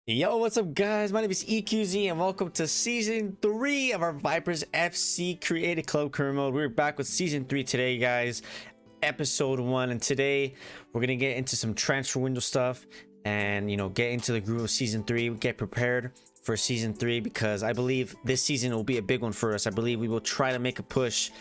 Yo, what's up, guys? My name is eqz and welcome to season 3 of our Vipers FC creative club career mode. We're back with season 3 today, guys, episode 1, and today we're gonna get into some transfer window stuff and get into the groove of season 3. Get prepared for season 3 because I believe this season will be a big one for us. I believe we will try to make a push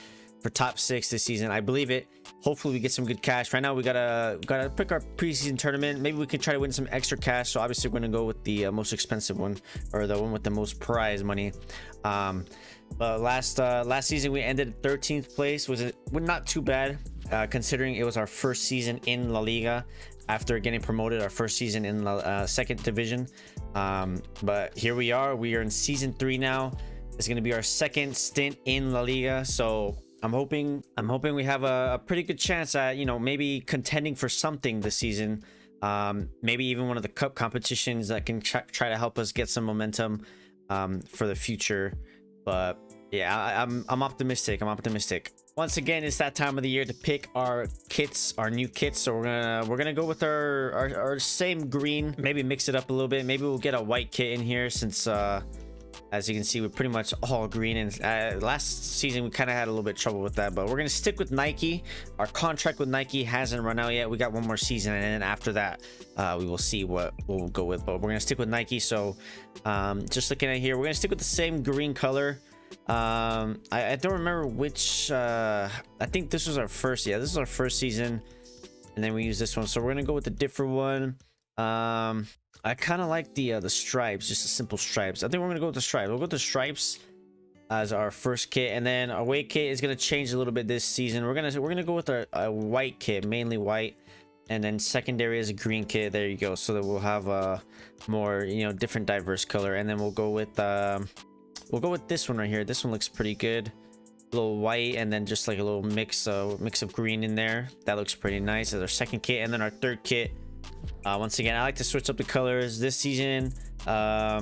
for top 6 this season. I believe it. Hopefully we get some good cash. Right now we gotta pick our preseason tournament. Maybe we can try to win some extra cash. So obviously we're gonna go with the most expensive one, or the one with the most prize money. But last season we ended 13th place. Was not too bad, considering it was our first season in La Liga after getting promoted, our first season in the second division. But here we are in season 3 now. It's gonna be our second stint in La Liga, so I'm hoping we have a pretty good chance at maybe contending for something this season. Maybe even one of the cup competitions that can try to help us get some momentum for the future. But yeah, I'm optimistic. Once again, it's that time of the year to pick our kits, our new kits. So we're gonna go with our same green, maybe mix it up a little bit. Maybe we'll get a white kit in here, since as you can see, we're pretty much all green, and last season we kind of had a little bit of trouble with that. But we're gonna stick with Nike. Our contract with Nike hasn't run out yet. We got one more season, and then after that we will see what we'll go with. But we're gonna stick with Nike. So just looking at here, we're gonna stick with the same green color. I don't remember which. I think this was our first. Yeah, this is our first season, and then we use this one. So we're gonna go with a different one. I kind of like the stripes, just the simple stripes. I think we're gonna go with the stripes. We'll go with the stripes as our first kit, and then our away kit is gonna change a little bit this season. We're gonna go with a white kit, mainly white, and then secondary is a green kit. There you go. So that we'll have a more different, diverse color, and then we'll go with this one right here. This one looks pretty good. A little white, and then just like a little mix of green in there. That looks pretty nice as our second kit, and then our third kit. Once again, I like to switch up the colors this season. I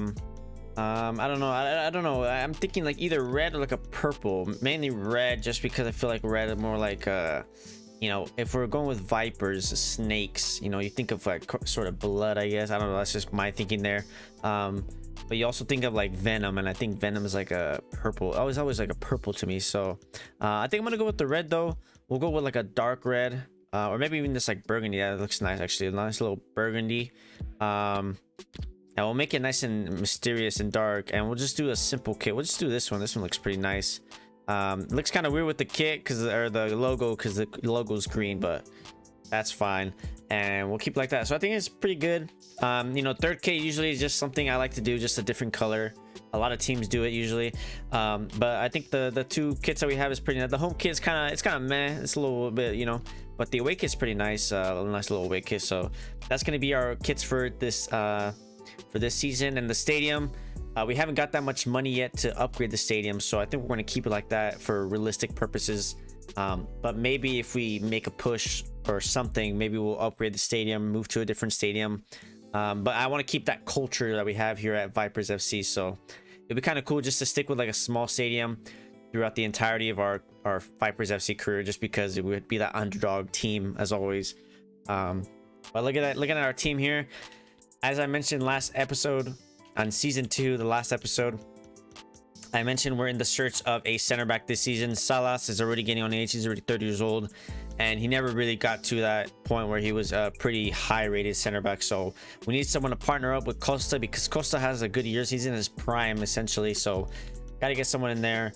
don't know. I don't know. I'm thinking like either red or like a purple. Mainly red, just because I feel like red is more like if we're going with vipers, snakes, you think of like sort of blood, I guess. I don't know. That's just my thinking there. But you also think of like venom, and I think venom is like a purple. Always like a purple to me. So I think I'm gonna go with the red though. We'll go with like a dark red. Or maybe even just like burgundy. That looks nice, actually. A nice little burgundy. And we'll make it nice and mysterious and dark, and we'll just do a simple kit. We'll just do this one. This one looks pretty nice. It looks kind of weird with the kit or the logo, because the logo's green, but that's fine, and we'll keep it like that. So I think it's pretty good. Third kit usually is just something I like to do, just a different color. A lot of teams do it usually, but I think the two kits that we have is pretty nice. The home kit is kind of meh. It's a little bit, but the away kit's pretty nice. A nice little away kit. So that's gonna be our kits for this season. And the stadium, we haven't got that much money yet to upgrade the stadium, so I think we're gonna keep it like that for realistic purposes. But maybe if we make a push or something, maybe we'll upgrade the stadium, move to a different stadium. But I want to keep that culture that we have here at Vipers FC. So it'd be kind of cool just to stick with like a small stadium throughout the entirety of our Vipers FC career, just because it would be that underdog team as always. But looking at our team here, as I mentioned last episode on season 2, the last episode, I mentioned we're in the search of a center back this season. Salas is already getting on age. He's already 30 years old, and he never really got to that point where he was a pretty high rated center back. So we need someone to partner up with Costa, because Costa has a good years. He's in his prime essentially, so gotta get someone in there.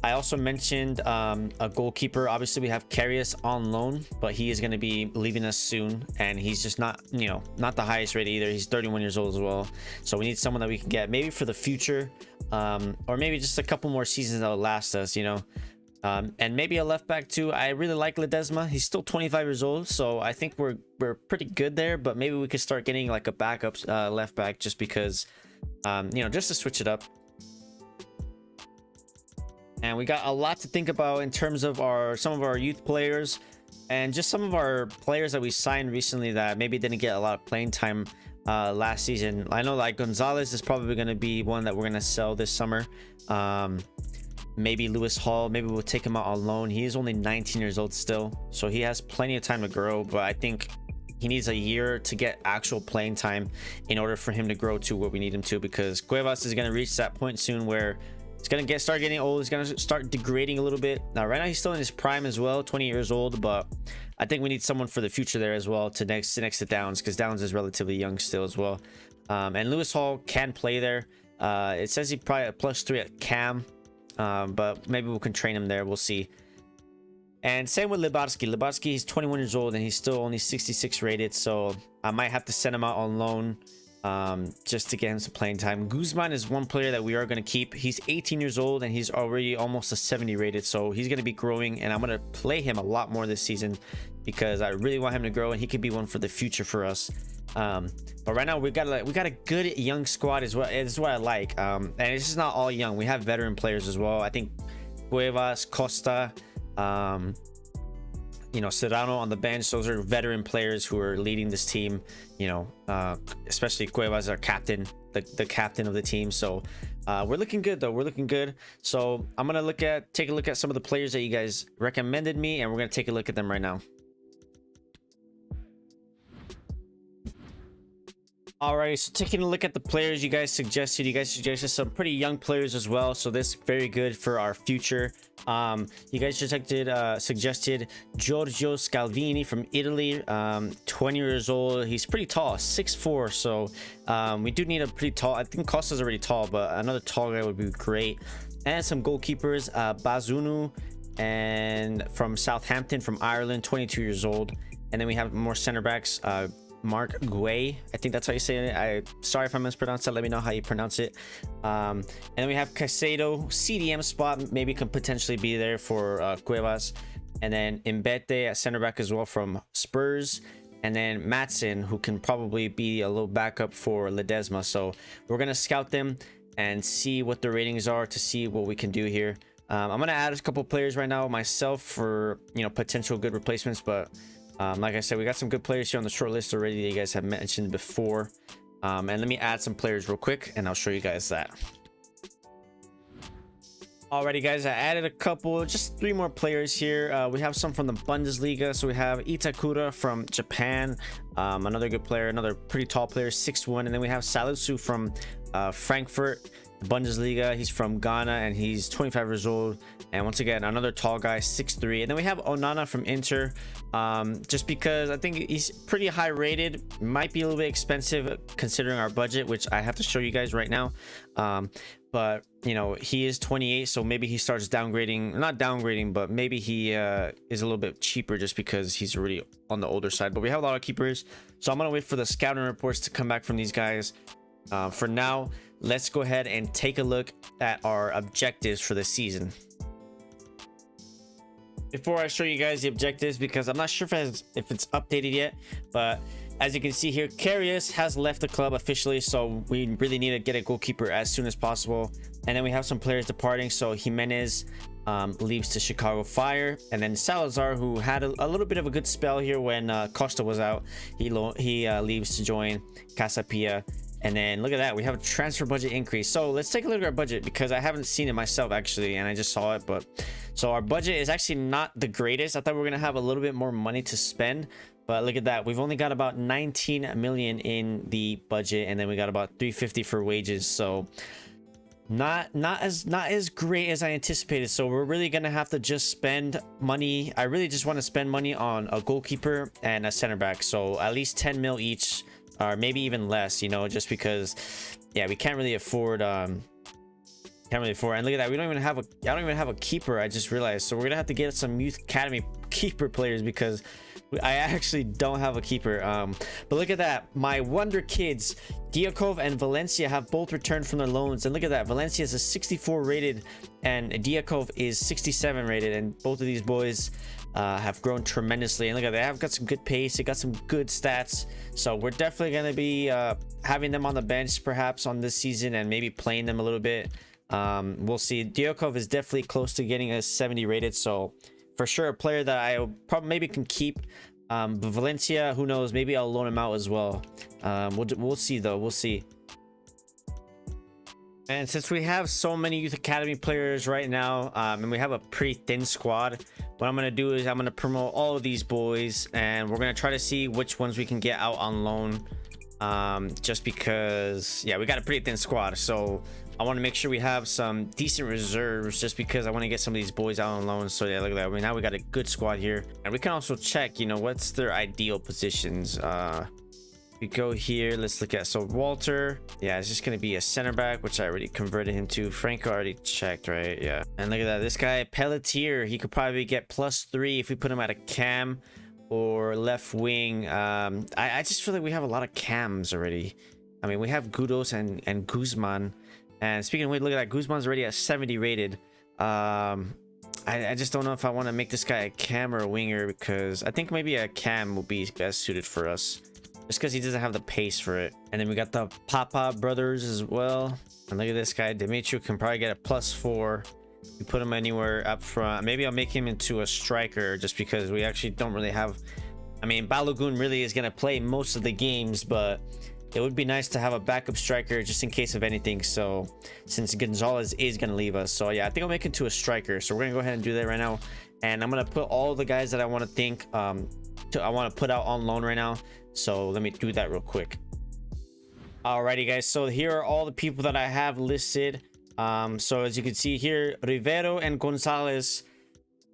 I also mentioned a goalkeeper. Obviously we have Karius on loan, but he is going to be leaving us soon, and he's just not the highest rated either. He's 31 years old as well, so we need someone that we can get maybe for the future, or maybe just a couple more seasons that will last us, and maybe a left back too. I really like Ledesma. He's still 25 years old, so I think we're pretty good there. But maybe we could start getting like a backup left back, just because just to switch it up. And we got a lot to think about in terms of some of our youth players, and just some of our players that we signed recently that maybe didn't get a lot of playing time last season. I know like Gonzalez is probably going to be one that we're going to sell this summer. Maybe Lewis Hall, maybe we'll take him out on loan. He is only 19 years old still, so he has plenty of time to grow. But I think he needs a year to get actual playing time in order for him to grow to where we need him to, because Cuevas is going to reach that point soon where it's going to start getting old. He's going to start degrading a little bit. Now right now he's still in his prime as well, 20 years old, but I think we need someone for the future there as well to next to Downs, because Downs is relatively young still as well. And Lewis Hall can play there. It says he probably a +3 at cam, but maybe we can train him there. We'll see. And same with Littbarski. Littbarski, he's 21 years old and he's still only 66 rated, so I might have to send him out on loan just to get him some playing time. Guzman is one player that we are going to keep. He's 18 years old and he's already almost a 70 rated, so he's going to be growing, and I'm going to play him a lot more this season because I really want him to grow and he could be one for the future for us. But right now we got a good young squad as well. It's what I like. And it's just not all young. We have veteran players as well. I think Cuevas, Costa, you know, Serrano on the bench. Those are veteran players who are leading this team, you know, especially Cuevas, our captain, the captain of the team. So we're looking good though. We're looking good. So I'm gonna take a look at some of the players that you guys recommended me, and we're gonna take a look at them right now. Alright, so taking a look at the players you guys suggested. You guys suggested some pretty young players as well, so this is very good for our future. You guys suggested Giorgio Scalvini from Italy, 20 years old. He's pretty tall, 6'4", so we do need a pretty tall. I think Costa's already tall, but another tall guy would be great. And some goalkeepers, Bazunu and from Southampton, from Ireland, 22 years old. And then we have more center backs, Mark Guay, I think that's how you say it. Sorry if I mispronounced it. Let me know how you pronounce it. And then we have Caicedo, CDM spot, maybe can potentially be there for Cuevas. And then Mbete at center back as well from Spurs. And then Matson, who can probably be a little backup for Ledesma. So we're gonna scout them and see what the ratings are to see what we can do here. I'm gonna add a couple players right now myself for, you know, potential good replacements, but like I said, we got some good players here on the short list already that you guys have mentioned before. And let me add some players real quick and I'll show you guys that. Alrighty guys, I added a couple, just 3 more players here. We have some from the Bundesliga. So we have Itakura from Japan, another good player, another pretty tall player, 6'1". And then we have Salisu from Frankfurt Bundesliga. He's from Ghana and he's 25 years old, and once again another tall guy, 6'3". And then we have Onana from Inter, just because I think he's pretty high rated. Might be a little bit expensive considering our budget, which I have to show you guys right now. But you know, he is 28, so maybe he starts downgrading, not downgrading, but maybe he is a little bit cheaper just because he's already on the older side. But we have a lot of keepers, so I'm gonna wait for the scouting reports to come back from these guys. For now, let's go ahead and take a look at our objectives for the season. Before I show you guys the objectives, because I'm not sure if it's updated yet, but as you can see here, Karius has left the club officially, so we really need to get a goalkeeper as soon as possible. And then we have some players departing, so Jimenez leaves to Chicago Fire, and then Salazar, who had a little bit of a good spell here when Costa was out, he leaves to join Casapia. And then look at that, we have a transfer budget increase. So let's take a look at our budget, because I haven't seen it myself actually, and I just saw it. But so our budget is actually not the greatest. I thought we were gonna have a little bit more money to spend, but look at that, we've only got about 19 million in the budget, and then we got about 350 for wages. So not as great as I anticipated. So we're really gonna have to just spend money. I really just want to spend money on a goalkeeper and a center back, so at least 10 mil each, or maybe even less, you know, just because, yeah, we can't really afford and look at that, I don't even have a keeper. I just realized. So we're gonna have to get some youth academy keeper players, because I actually don't have a keeper. But look at that, my wonder kids Diakov and Valencia have both returned from their loans, and look at that, Valencia is a 64 rated and Diakov is 67 rated, and both of these boys have grown tremendously. And look at that, they have got some good pace, they got some good stats. So we're definitely going to be having them on the bench perhaps on this season, and maybe playing them a little bit. We'll see. Diakov is definitely close to getting a 70 rated, so for sure a player that I probably maybe can keep. But Valencia, who knows, maybe I'll loan him out as well. We'll see though, we'll see. And since we have so many youth academy players right now, and we have a pretty thin squad, what I'm gonna do is I'm gonna promote all of these boys, and we're gonna try to see which ones we can get out on loan. Just because, yeah, we got a pretty thin squad, so I want to make sure we have some decent reserves, just because I want to get some of these boys out on loan. So yeah, look at that. I mean, now we got a good squad here, and we can also check, you know, what's their ideal positions. We go here, let's look at, so Walter, yeah, it's just gonna be a center back, which I already converted him to. Franco already checked, right? Yeah. And look at that, this guy Pelletier, he could probably get +3 if we put him at a cam or left wing. I just feel like we have a lot of cams already. I mean, we have Gudos and Guzman. And speaking of which, look at that, Guzman's already at 70 rated. I just don't know if I want to make this guy a cam or a winger, because I think maybe a cam will be best suited for us, just because he doesn't have the pace for it. And then we got the Papa brothers as well. And look at this guy, Dimitri can probably get a +4. You put him anywhere up front. Maybe I'll make him into a striker, just because we actually don't really have, I mean, Balogun really is going to play most of the games, but it would be nice to have a backup striker just in case of anything. So since Gonzalez is going to leave us, so yeah, I think I'll make him to a striker. So we're gonna go ahead and do that right now, and I'm gonna put all the guys that I want to think I want to put out on loan right now. So let me do that real quick. Alrighty guys, so here are all the people that I have listed. So as you can see here, Rivero and Gonzalez,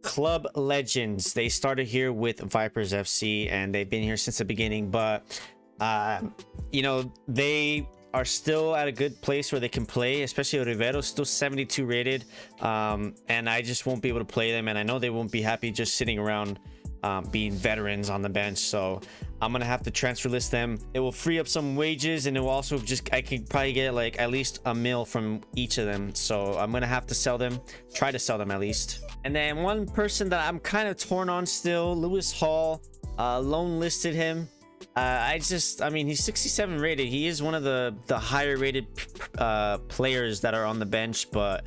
club legends. They started here with Vipers FC, and they've been here since the beginning. But you know, they are still at a good place where they can play, especially Rivero, still 72 rated. And I just won't be able to play them, and I know they won't be happy just sitting around being veterans on the bench. So I'm gonna have to transfer list them. It will free up some wages, and it will also just, I can probably get like at least a mil from each of them. So I'm gonna have to sell them, try to sell them at least. And then one person that I'm kind of torn on still, Lewis Hall, loan listed him. I mean, he's 67 rated. He is one of the higher rated players that are on the bench, but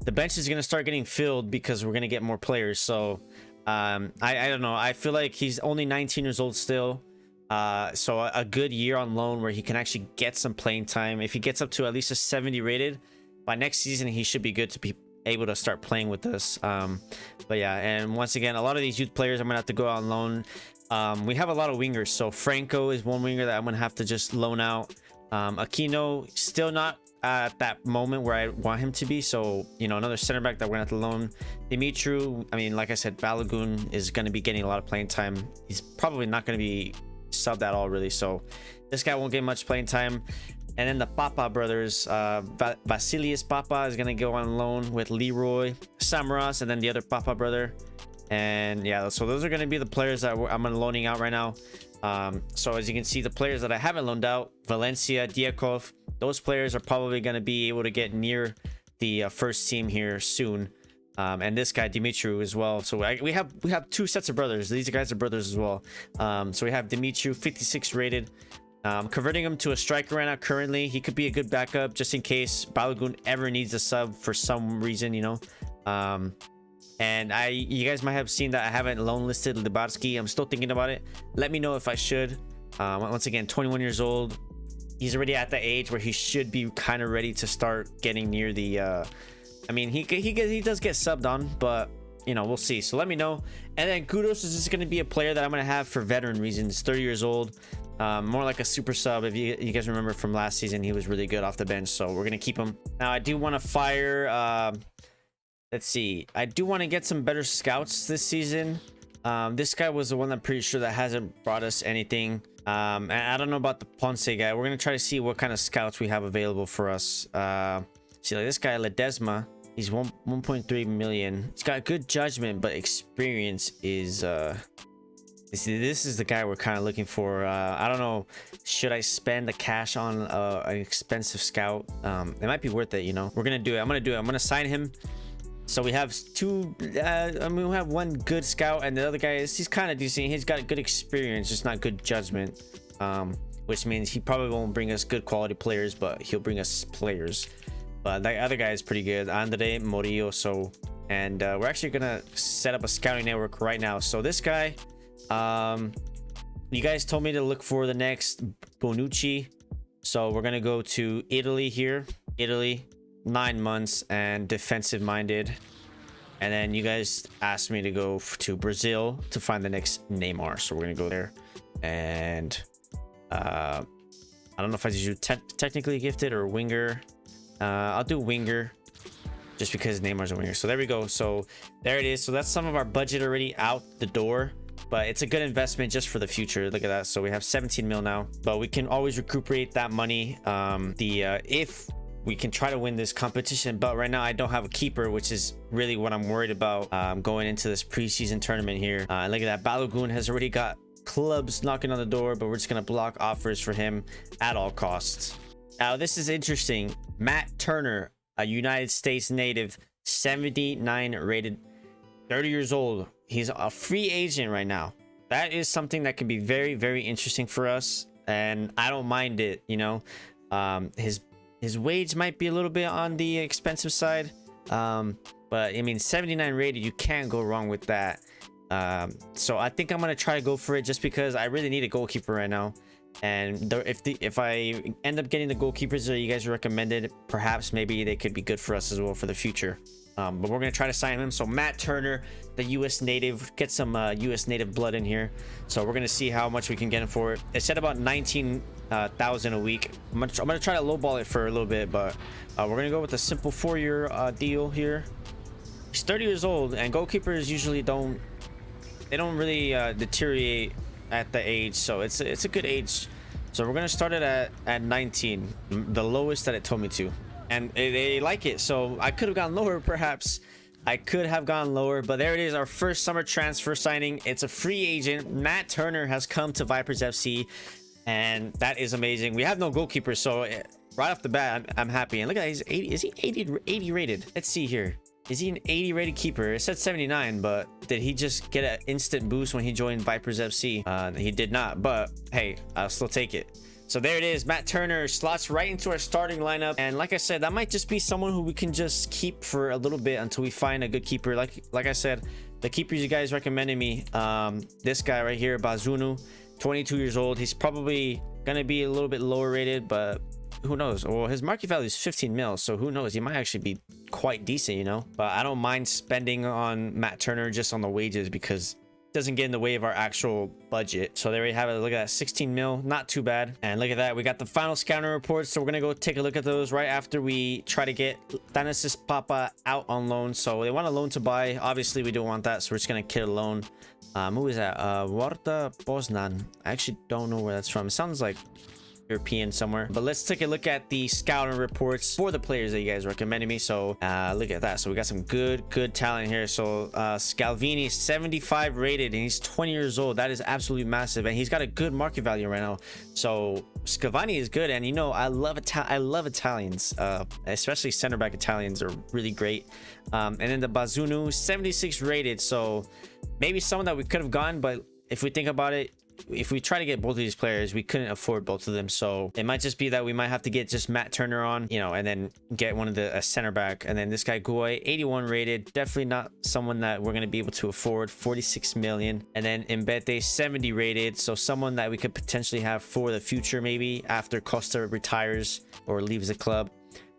the bench is going to start getting filled because we're going to get more players. So I don't know, I feel like he's only 19 years old still, so a good year on loan where he can actually get some playing time. If he gets up to at least a 70 rated by next season, he should be good to be able to start playing with us. But yeah, and once again, a lot of these youth players I'm gonna have to go out on loan. We have a lot of wingers, so Franco is one winger that I'm gonna have to just loan out. Aquino still not at that moment where I want him to be, so you know, another center back that we're gonna have to loan. Dimitru, I mean, like I said, Balogun is gonna be getting a lot of playing time. He's probably not gonna be subbed at all really, so this guy won't get much playing time. And then the Papa brothers, Vasilius Papa is gonna go on loan with Leroy Samaras, and then the other Papa brother. And yeah, so those are going to be the players that I'm loaning out right now. So as you can see, the players that I haven't loaned out, Valencia, Diakov, those players are probably going to be able to get near the first team here soon. And this guy Dimitru as well. So we have two sets of brothers. These guys are brothers as well. So we have Dimitru, 56 rated. Converting him to a striker right now currently. He could be a good backup just in case Balogun ever needs a sub for some reason, you know. And you guys might have seen that I haven't loan listed Littbarski. I'm still thinking about it. Let me know if I should. Once again, 21 years old. He's already at the age where he should be kind of ready to start getting near the I mean, he does get subbed on, but you know, we'll see. So let me know. And then Kudos is just going to be a player that I'm going to have for veteran reasons. 30 years old, more like a super sub. If you guys remember from last season, he was really good off the bench, so we're going to keep him. Now I do want to fire let's see, I do want to get some better scouts this season. This guy was the one I'm pretty sure that hasn't brought us anything. And I don't know about the Ponce guy. We're gonna try to see what kind of scouts we have available for us. See, like this guy Ledesma, he's 1.3 million. He's got good judgment, but experience is this is the guy we're kind of looking for. I don't know, should I spend the cash on an expensive scout? It might be worth it, you know. We're gonna do it. I'm gonna sign him. So we have two, I mean, we have one good scout, and the other guy he's kind of decent. He's got good experience, just not good judgment, which means he probably won't bring us good quality players, but he'll bring us players. But that other guy is pretty good, Andre Morillo. So, and we're actually gonna set up a scouting network right now. So this guy, you guys told me to look for the next Bonucci, so we're gonna go to Italy here, Italy. 9 months and defensive minded. And then you guys asked me to go to Brazil to find the next Neymar, so we're gonna go there. And I don't know if I should do technically gifted or winger. I'll do winger just because Neymar's a winger. So there we go. So there it is. So that's some of our budget already out the door, but it's a good investment just for the future. Look at that. So we have 17 mil now, but we can always recuperate that money if we can try to win this competition. But right now I don't have a keeper, which is really what I'm worried about going into this preseason tournament here. And look at that, Balogun has already got clubs knocking on the door, but we're just gonna block offers for him at all costs. Now this is interesting. Matt Turner, a United States native, 79 rated, 30 years old. He's a free agent right now. That is something that can be very, very interesting for us, and I don't mind it. You know, his wage might be a little bit on the expensive side, but I mean 79 rated, you can't go wrong with that. So I think I'm gonna try to go for it just because I really need a goalkeeper right now. And if I end up getting the goalkeepers that you guys recommended, perhaps maybe they could be good for us as well for the future. But we're gonna try to sign him. So Matt Turner, the US native, get some US native blood in here. So we're gonna see how much we can get him for it. It said about 19,000 a week. I'm gonna try to lowball it for a little bit, but we're gonna go with a simple 4-year deal here. He's 30 years old, and goalkeepers usually don't really deteriorate at the age, so it's a good age. So we're gonna start it at 19, the lowest that it told me to, and they like it. So I could have gone lower, perhaps I could have gone lower, but there it is, our first summer transfer signing. It's a free agent. Matt Turner has come to Vipers FC, and that is amazing. We have no goalkeeper, so right off the bat I'm happy. And look at that, he's 80. Is he 80 rated? Let's see here. Is he an 80 rated keeper? It said 79, but did he just get an instant boost when he joined Vipers FC? He did not, but hey, I'll still take it. So there it is. Matt Turner slots right into our starting lineup. And like I said, that might just be someone who we can just keep for a little bit until we find a good keeper. Like I said, the keepers you guys recommended me, this guy right here, Bazunu, 22 years old. He's probably going to be a little bit lower rated, but who knows? Well, his market value is 15 mil, so who knows? He might actually be quite decent, you know. But I don't mind spending on Matt Turner just on the wages because it doesn't get in the way of our actual budget. So there we have it. Look at that, 16 mil, not too bad. And look at that, we got the final scouting reports, so we're gonna go take a look at those right after we try to get Thanasis Papa out on loan. So they want a loan to buy. Obviously we don't want that, so we're just gonna kill a loan. Who is that? Warta Poznan. I actually don't know where that's from. It sounds like European somewhere, but let's take a look at the scouting reports for the players that you guys recommended me. So look at that. So we got some good talent here. So Scalvini, 75 rated, and he's 20 years old. That is absolutely massive, and he's got a good market value right now. So Scalvini is good, and you know I love Italians, especially center back Italians are really great. And then the Bazunu, 76 rated, so maybe someone that we could have gone, but if we think about it, if we try to get both of these players, we couldn't afford both of them. So it might just be that we might have to get just Matt Turner on, you know, and then get one of a center back. And then this guy Goy, 81 rated, definitely not someone that we're going to be able to afford, 46 million. And then Mbete, 70 rated, so someone that we could potentially have for the future, maybe after Costa retires or leaves the club.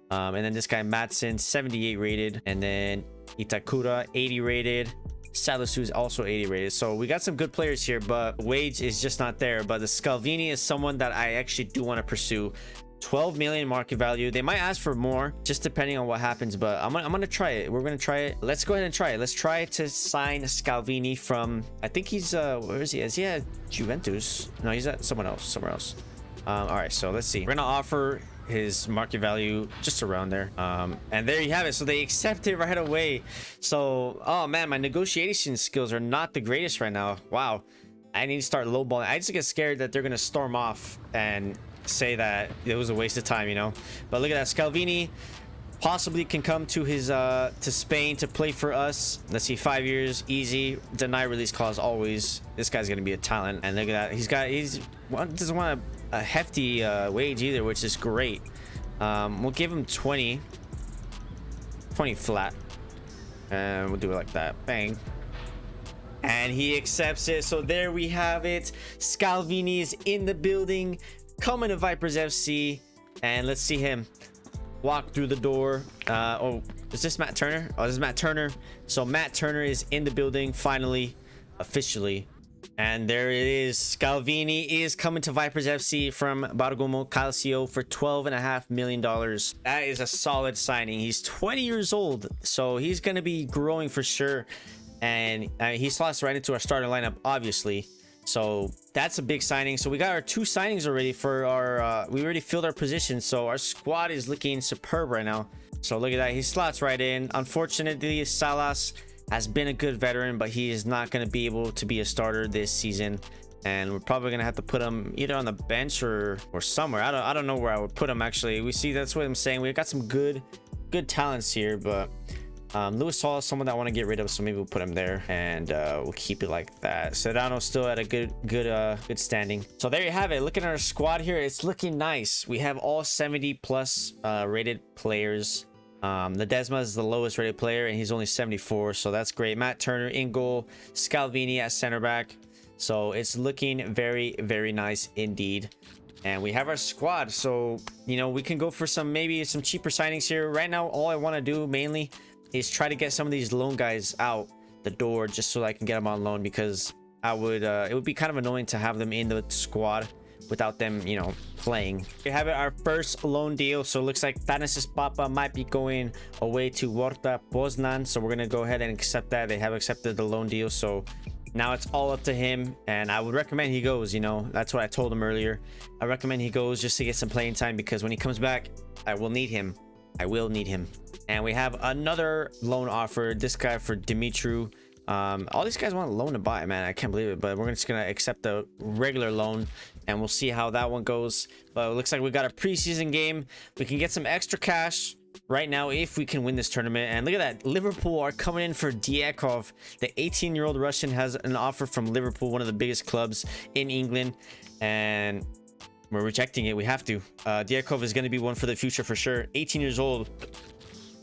And then this guy Madsen, 78 rated, and then Itakura, 80 rated. Salisu is also 80 rated. So we got some good players here, but wage is just not there. But the Scalvini is someone that I actually do want to pursue. 12 million market value. They might ask for more, just depending on what happens, but I'm gonna try it. We're gonna try it. Let's go ahead and try it. Let's try to sign Scalvini from, I think he's where is he? Is he at Juventus? No, he's at somewhere else. All right, so let's see. We're gonna offer his market value just around there, and there you have it. So they accept it right away. So oh man, my negotiation skills are not the greatest right now. Wow, I need to start lowballing. I just get scared that they're gonna storm off and say that it was a waste of time, you know. But look at that, Scalvini possibly can come to his to Spain to play for us. Let's see, 5 years, easy, deny release clause always. This guy's gonna be a talent. And look at that, he doesn't want a hefty wage either, which is great. We'll give him 20 flat, and we'll do it like that, bang, and he accepts it. So there we have it. Scalvini is in the building, coming to Vipers FC, and let's see him. walk through the door. Oh, is this Matt Turner? Oh, this is Matt Turner. So Matt Turner is in the building finally, officially. And there it is. Scalvini is coming to Vipers FC from Bergamo Calcio for $12.5 million. That is a solid signing. He's 20 years old, so he's going to be growing for sure. And he slots right into our starting lineup, obviously. So that's a big signing. So we got our 2 signings already for our we already filled our position, so our squad is looking superb right now. So look at that, he slots right in. Unfortunately, Salas has been a good veteran, but he is not going to be able to be a starter this season, and we're probably going to have to put him either on the bench or somewhere. I don't know where I would put him, actually. We see, that's what I'm saying, we got some good talents here, but Lewis Hall is someone that I want to get rid of, so maybe we'll put him there, and we'll keep it like that. Sedano's still at a good standing. So there you have it. Look at our squad here, it's looking nice. We have all 70 plus rated players. Ledesma is the lowest rated player, and he's only 74, so that's great. Matt Turner in goal, Scalvini at center back, so it's looking very, very nice indeed. And we have our squad, so you know, we can go for maybe some cheaper signings here. Right now, all I want to do mainly is try to get some of these loan guys out the door, just so I can get them on loan, because it would be kind of annoying to have them in the squad without them, you know, playing. We have our first loan deal, so it looks like Thanasis Papa might be going away to Warta Poznan, so we're gonna go ahead and accept that. They have accepted the loan deal, so now it's all up to him, and I would recommend he goes. You know, that's what I told him earlier. I recommend he goes just to get some playing time, because when he comes back, I will need him. And we have another loan offer, this guy for Dimitru. All these guys want a loan to buy, man. I can't believe it, but we're just gonna accept the regular loan, and we'll see how that one goes. But it looks like we got a preseason game. We can get some extra cash right now if we can win this tournament. And look at that, Liverpool are coming in for Diakov. The 18-year-old Russian has an offer from Liverpool, one of the biggest clubs in England, and we're rejecting it. We have to. Diakov is going to be one for the future for sure. 18 years old,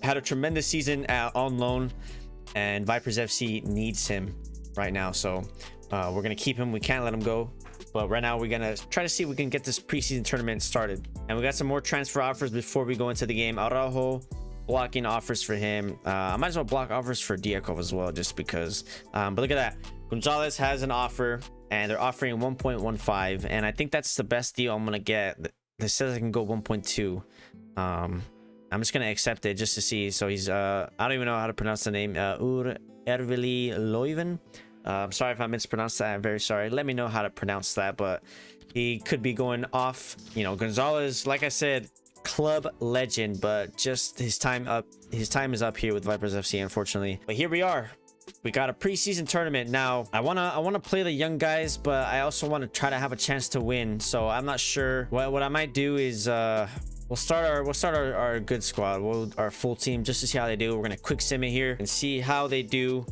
had a tremendous season on loan, and Vipers FC needs him right now, so we're gonna keep him. We can't let him go, but right now we're gonna try to see if we can get this preseason tournament started. And we got some more transfer offers before we go into the game. Araujo, blocking offers for him. I might as well block offers for Diakov as well, just because. But look at that, Gonzalez has an offer, and they're offering 1.15, and I think that's the best deal I'm gonna get. This says I can go 1.2. I'm just gonna accept it just to see. So he's I don't even know how to pronounce the name. Ervili Leuven. I'm sorry if I mispronounced that. I'm very sorry. Let me know how to pronounce that. But he could be going off. You know, Gonzalez, like I said, club legend, but just his time is up here with Vipers FC, unfortunately. But here we are. We got a preseason tournament now. I wanna play the young guys, but I also want to try to have a chance to win. So I'm not sure. What I might do is we'll start our good squad, our full team, just to see how they do. We're gonna quick sim it here and see how they do.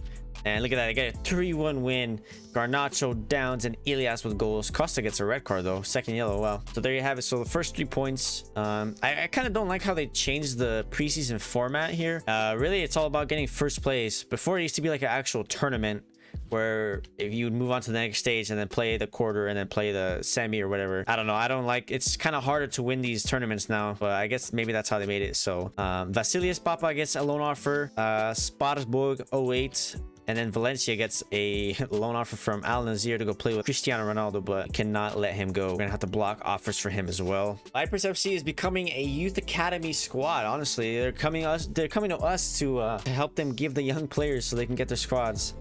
And look at that, I get a 3-1 win. Garnacho, Downs, and Ilias with goals. Costa gets a red card though, second yellow. Well, so there you have it. So the first 3 points. I kind of don't like how they changed the preseason format here. Really, it's all about getting first place. Before, it used to be like an actual tournament, where if you would move on to the next stage and then play the quarter and then play the semi or whatever. I don't know, I don't like, it's kind of harder to win these tournaments now, but I guess maybe that's how they made it. So Vasilius Papa gets a loan offer, Sparsborg 08, and then Valencia gets a loan offer from Al Nazir to go play with Cristiano Ronaldo, but cannot let him go. We're gonna have to block offers for him as well. Vipers FC is becoming a youth academy squad. Honestly, they're coming to us to help them give the young players so they can get their squads.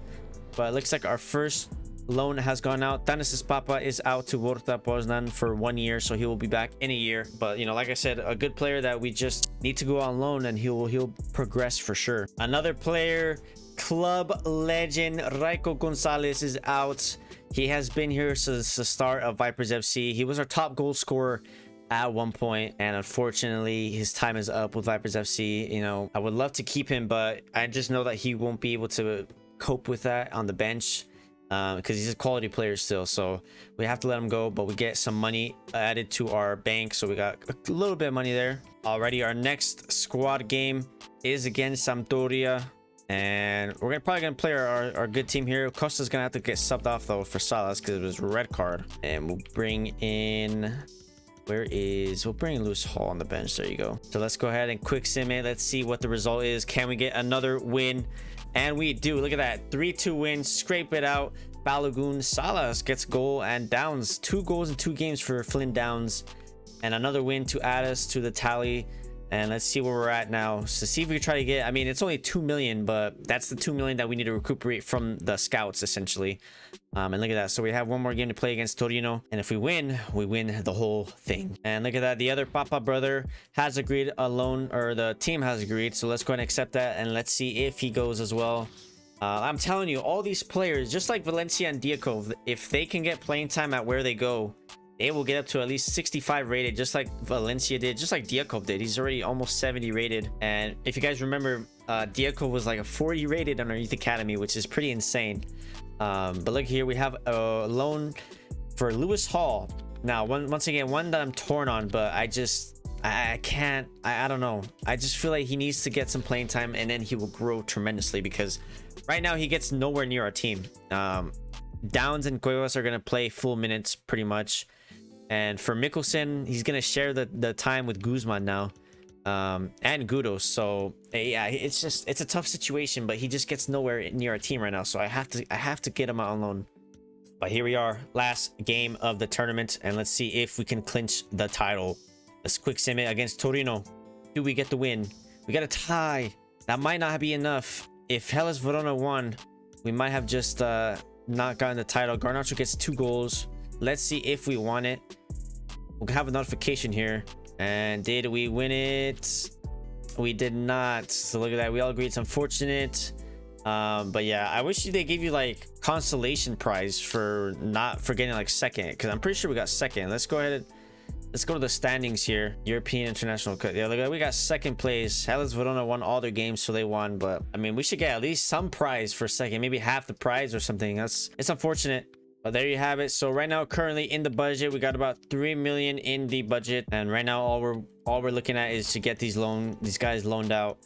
But it looks like our first loan has gone out. Thanasis Papa is out to Warta Poznan for 1 year, so he will be back in a year. But you know, like I said, a good player that we just need to go on loan, and he'll progress for sure. Another player, club legend Raiko Gonzalez, is out. He has been here since the start of Vipers FC. He was our top goal scorer at one point, and unfortunately his time is up with Vipers FC. You know, I would love to keep him, but I just know that he won't be able to cope with that on the bench, because he's a quality player still, so we have to let him go. But we get some money added to our bank, so we got a little bit of money there already. Our next squad game is against Sampdoria, and we're probably gonna play our good team here. Costa's gonna have to get subbed off though for Salas because it was red card. And we'll bring in We'll bring Lewis Hall on the bench. There you go. So let's go ahead and quick sim it. Let's see what the result is. Can we get another win? And we do. Look at that. 3-2 win. Scrape it out. Balogun Salas gets goal and Downs. 2 goals in 2 games for Flynn Downs. And another win to add us to the tally. And let's see where we're at now. So see if we can try to get, I mean, it's only 2 million, but that's the 2 million that we need to recuperate from the scouts, essentially. And look at that. So we have one more game to play against Torino. And if we win the whole thing. And look at that. The other Papa brother has agreed alone, or the team has agreed. So let's go ahead and accept that. And let's see if he goes as well. I'm telling you, all these players, just like Valencia and Diakov, if they can get playing time at where they go, they will get up to at least 65 rated, just like Valencia did, just like Diakov did. He's already almost 70 rated. And if you guys remember, Diakov was like a 40 rated underneath academy, which is pretty insane. But look here, we have a loan for Lewis Hall. Now, once again, one that I'm torn on, but I don't know. I just feel like he needs to get some playing time, and then he will grow tremendously, because right now he gets nowhere near our team. Downs and Cuevas are going to play full minutes pretty much. And for Mikkelsen, he's going to share the time with Guzman now, and Gudos. So yeah, it's a tough situation, but he just gets nowhere near our team right now. So I have to get him out on loan. But here we are, last game of the tournament, and let's see if we can clinch the title. Let's quick sim it against Torino. Do we get the win? We got a tie. That might not be enough. If Hellas Verona won, we might have just not gotten the title. Garnacho gets 2 goals. Let's see if we won it. We'll have a notification here. And did we win it? We did not. So look at that. We all agreed it's unfortunate. But yeah, I wish they gave you like consolation prize for getting like second, because I'm pretty sure we got second. Let's go ahead. Let's go to the standings here. European International Cup. Yeah, look, we got second place. Hellas Verona won all their games, so they won. But I mean, we should get at least some prize for second, maybe half the prize or something. It's unfortunate. But there you have it. So right now, currently in the budget, we got about 3 million in the budget, and right now all we're looking at is to get these guys loaned out.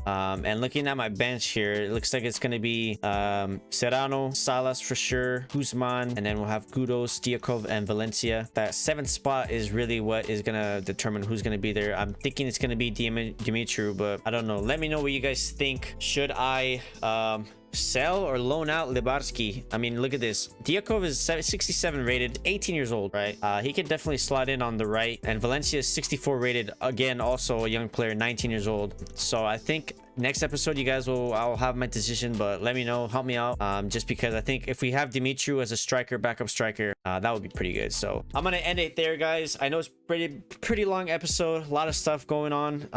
And looking at my bench here, it looks like it's gonna be Serrano, Salas for sure, Guzman, and then we'll have Gudos, Diakov, and Valencia. That 7th spot is really what is gonna determine who's gonna be there. I'm thinking it's gonna be Dimitru, but I don't know. Let me know what you guys think. Should I sell or loan out Littbarski? I mean, look at this. Diakov is 67 rated, 18 years old, right? He can definitely slot in on the right. And Valencia is 64 rated, again, also a young player, 19 years old. So I think next episode, you guys I'll have my decision, but let me know, help me out. Just because I think if we have Dimitru as a striker, backup striker, that would be pretty good. So I'm gonna end it there, guys. I know it's pretty long episode, a lot of stuff going on.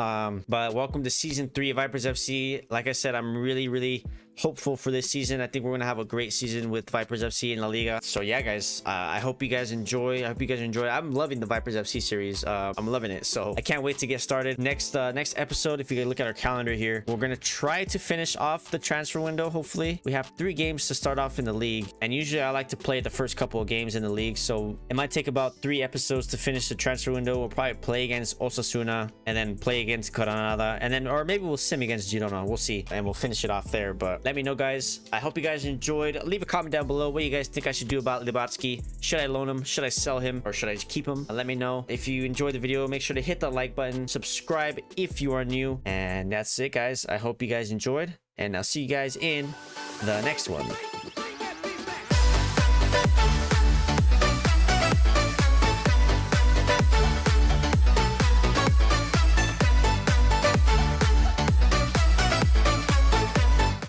But welcome to season 3 of Vipers FC. Like I said, I'm really hopeful for this season. I think we're gonna have a great season with Vipers FC in La Liga. So yeah, guys, I hope you guys enjoy. I'm loving the Vipers FC series. I'm loving it. So I can't wait to get started. Next episode, if you look at our calendar here, we're gonna try to finish off the transfer window. Hopefully, we have 3 games to start off in the league, and usually I like to play the first couple of games in the league. So it might take about 3 episodes to finish the transfer window. We'll probably play against Osasuna, and then play against Granada, and then, or maybe we'll sim against Girona. We'll see, and we'll finish it off there. But let me know, guys. I hope you guys enjoyed. Leave a comment down below what you guys think I should do about Littbarski. Should I loan him? Should I sell him? Or should I just keep him? Let me know. If you enjoyed the video, make sure to hit the like button, subscribe if you are new, and that's it, guys. I hope you guys enjoyed, and I'll see you guys in the next one.